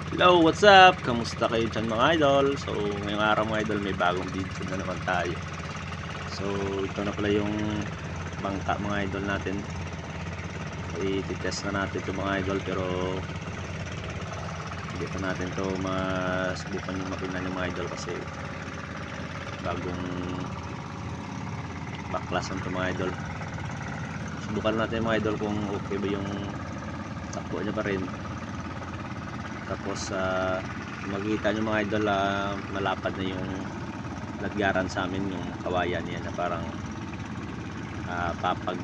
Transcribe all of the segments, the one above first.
Hello, what's up? Kamusta kayo dyan mga idol? So, ngayong araw mga idol, may bagong video na naman tayo. So, ito na pala yung bangka mga idol natin. I-test na natin ito mga idol, pero hindi pa natin ito masubukan yung makina ng mga idol kasi bagong baklasan ito mga idol. Subukan natin mga idol kung okay ba yung takbo niya pa rin. Tapos makikita nyo mga idol, malapad na yung lagyaran sa amin, yung kawayan niya na parang papag.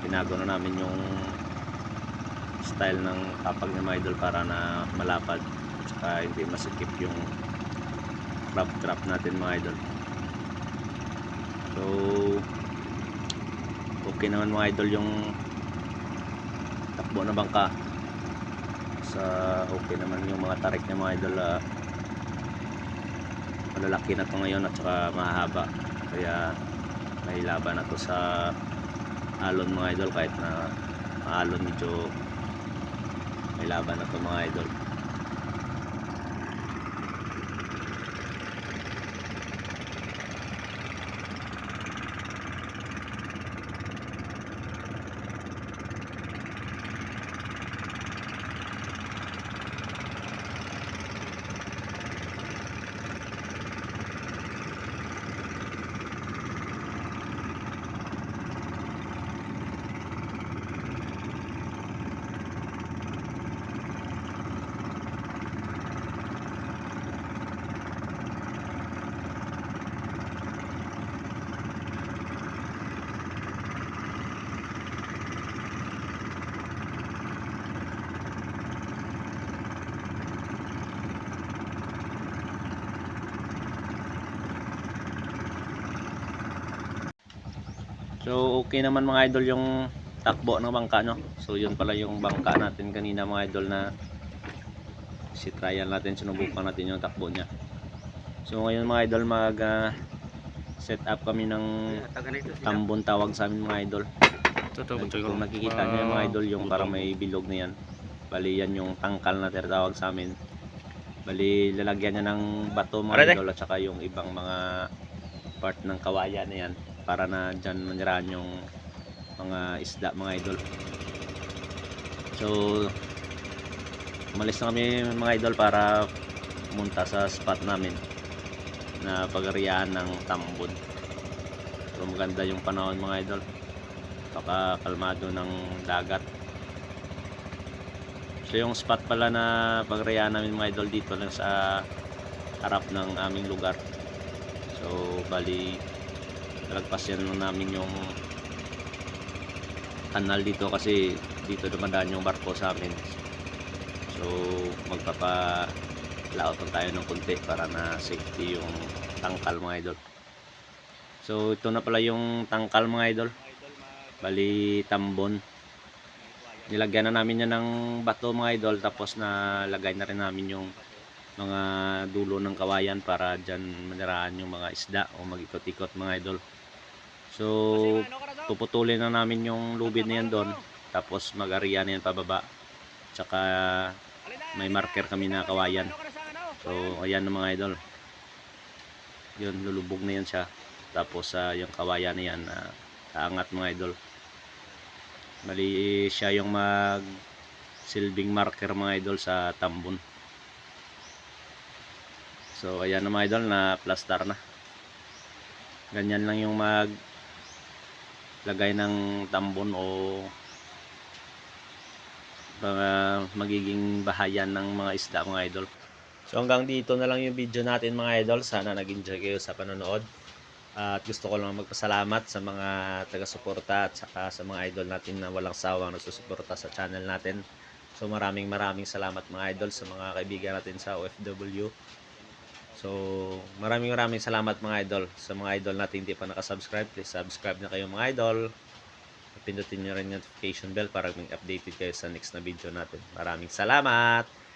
Binago na namin yung style ng papag ng mga idol para na malapad saka hindi masikip yung trap natin mga idol. So okay naman mga idol yung takbo na bangka. Okay naman yung mga tarik niya mga idol, malalaki na to ngayon at saka mahaba, kaya may laban na to sa alon mga idol. Kahit na maalon, medyo may laban na to mga idol. So okay naman mga idol yung takbo ng bangka, no? So yun pala yung bangka natin kanina mga idol, na trial natin, sinubukan natin yung takbo niya. So ngayon mga idol, mag set up kami ng tambon, tawag sa amin mga idol. Kung nakikita nyo yung mga idol, yung parang may bilog na yan, bali yan yung tangkal na tinatawag sa amin. Bali lalagyan niya ng bato mga idol, at saka yung ibang mga part ng kawayan na yan para na dyan maniraan yung mga isda mga idol. So umalis na kami mga idol para pumunta sa spot namin na pag-ariaan ng tambon. So maganda yung panahon mga idol, kalmado ng dagat. So yung spot pala na pag-ariaan namin mga idol, dito lang sa harap ng aming lugar. So bali nalagpasan lang namin yung kanal dito kasi dito dumadaan yung barko sa amin. So magpapalaot tayo ng konti para na safety yung tangkal mga idol. So ito na pala yung tangkal mga idol, bali tambon. Nilagyan na namin yan ng bato mga idol, tapos nalagay na rin namin yung mga dulo ng kawayan para dyan maniraan yung mga isda o mag-ikot-ikot mga idol. So puputulin na namin yung lubid na yan doon, tapos mag-ariya na yan pababa, tsaka may marker kami na kawayan. So ayan na mga idol, yun, lulubog na yan siya. Tapos yung kawayan na yan, kaangat mga idol. Mali siya yung mag silbing marker mga idol sa tambon. So ayan na mga idol, na plaster na. Ganyan lang yung mag lagay ng tambon o magiging bahayan ng mga isda mga idol. So hanggang dito na lang yung video natin mga idol. Sana nag-enjoy kayo sa panonood. At gusto ko lang magpasalamat sa mga taga-suporta at saka sa mga idol natin na walang sawang nagsusuporta sa channel natin. So maraming salamat mga idol sa mga kaibigan natin sa OFW. So maraming salamat mga idol. Sa mga idol natin hindi pa nakasubscribe, please subscribe na kayo mga idol. Pindutin nyo rin yung notification bell para maging updated kayo sa next na video natin. Maraming salamat!